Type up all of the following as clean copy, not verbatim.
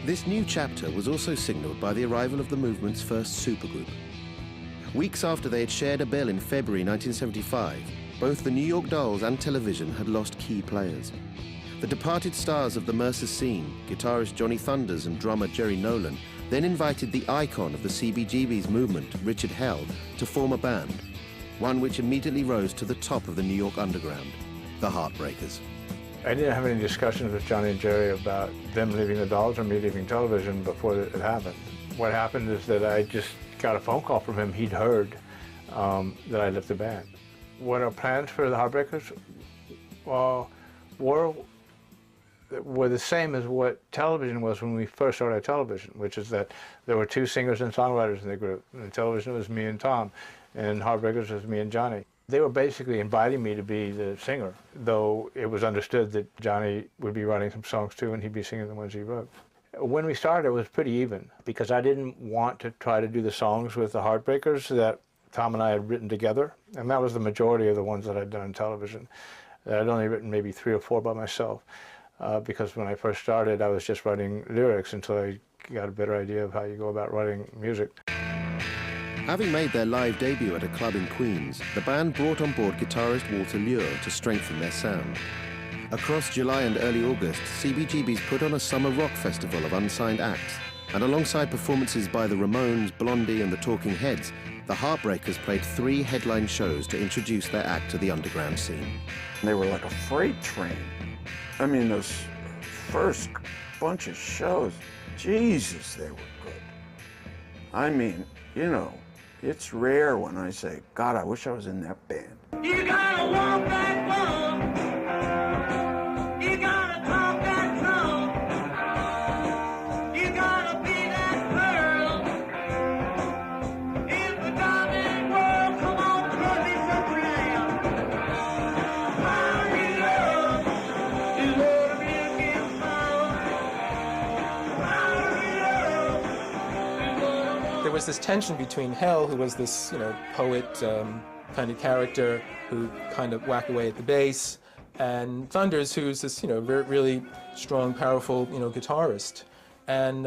This new chapter was also signalled by the arrival of the movement's first supergroup. Weeks after they had shared a bill in February 1975, both the New York Dolls and television had lost key players. The departed stars of the Mercer scene, guitarist Johnny Thunders and drummer Jerry Nolan, then invited the icon of the CBGB's movement, Richard Hell, to form a band, one which immediately rose to the top of the New York underground, the Heartbreakers. I didn't have any discussions with Johnny and Jerry about them leaving the Dolls or me leaving television before it happened. What happened is that I just got a phone call from him. He'd heard that I left the band. What our plans for the Heartbreakers were the same as what television was when we first started television, which is that there were two singers and songwriters in the group. And television was me and Tom, and Heartbreakers was me and Johnny. They were basically inviting me to be the singer, though it was understood that Johnny would be writing some songs too, and he'd be singing the ones he wrote. When we started, it was pretty even, because I didn't want to try to do the songs with the Heartbreakers that Tom and I had written together, and that was the majority of the ones that I'd done on television. I'd only written maybe 3 or 4 by myself, because when I first started, I was just writing lyrics until I got a better idea of how you go about writing music. Having made their live debut at a club in Queens, the band brought on board guitarist Walter Lure to strengthen their sound. Across July and early August, CBGB's put on a summer rock festival of unsigned acts, and alongside performances by the Ramones, Blondie and the Talking Heads, the Heartbreakers played 3 headline shows to introduce their act to the underground scene. They were like a freight train. I mean, those first bunch of shows, Jesus, they were good. I mean, you know, it's rare when I say, God, I wish I was in that band. You gotta walk that walk. You gotta talk that talk. You gotta be that girl. In the diamond world, come on, cause it's a plan. How you love is what you give love. How you love is what There was this tension between Hell, who was this, poet kind of character who kind of whacked away at the bass, and Thunders, who's this, really strong, powerful, guitarist. And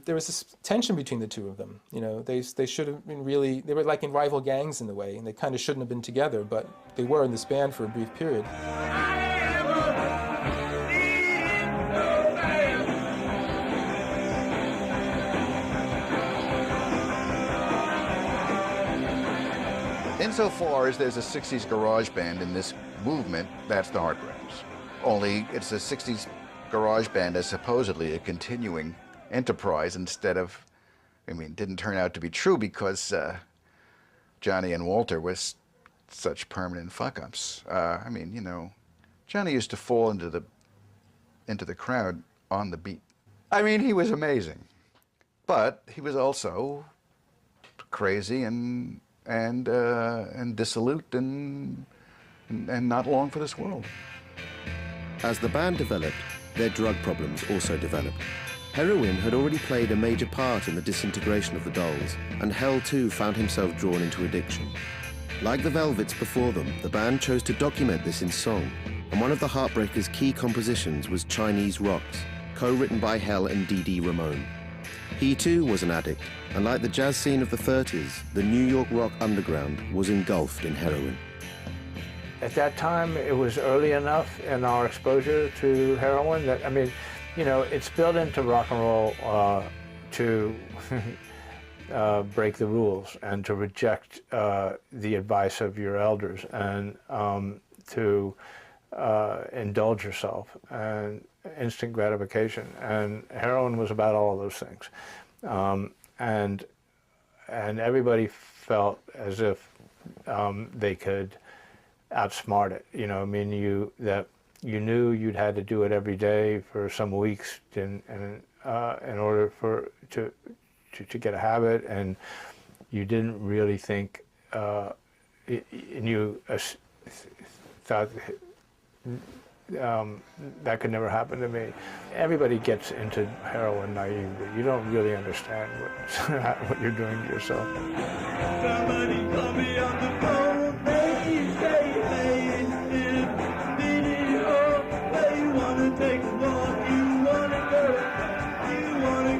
there was this tension between the two of them. They should have been they were like in rival gangs in a way, and they kind of shouldn't have been together, but they were in this band for a brief period. Insofar as there's a 60s garage band in this movement, that's the Heartbreakers. Only it's a 60s garage band as supposedly a continuing enterprise instead of, didn't turn out to be true because Johnny and Walter were such permanent fuck-ups. Johnny used to fall into the crowd on the beat. He was amazing, but he was also crazy and dissolute and not long for this world. As the band developed, their drug problems also developed. Heroin had already played a major part in the disintegration of the Dolls, and Hell too found himself drawn into addiction. Like the Velvets before them, the band chose to document this in song, and one of the Heartbreakers' key compositions was Chinese Rocks, co-written by Hell and Dee Dee Ramone. He too was an addict, and like the jazz scene of the 30s, the New York rock underground was engulfed in heroin. At that time, it was early enough in our exposure to heroin that, it's built into rock and roll to break the rules and to reject the advice of your elders and to indulge yourself and instant gratification. And heroin was about all of those things. And everybody felt as if they could outsmart it. You knew you'd had to do it every day for some weeks in order to get a habit, and you didn't really think, and you thought that could never happen to me. Everybody gets into heroin naively. You don't really understand what you're doing to yourself. Somebody call me on the phone, they say, hey, where you wanna take a walk, you wanna go, you wanna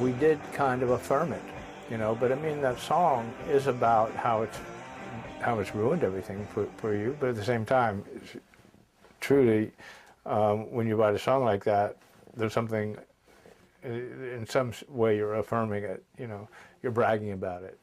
we did kind of affirm it, you know. But I mean, that song is about how it's ruined everything for you. But at the same time, truly, when you write a song like that, there's something, in some way, you're affirming it. You know, you're bragging about it.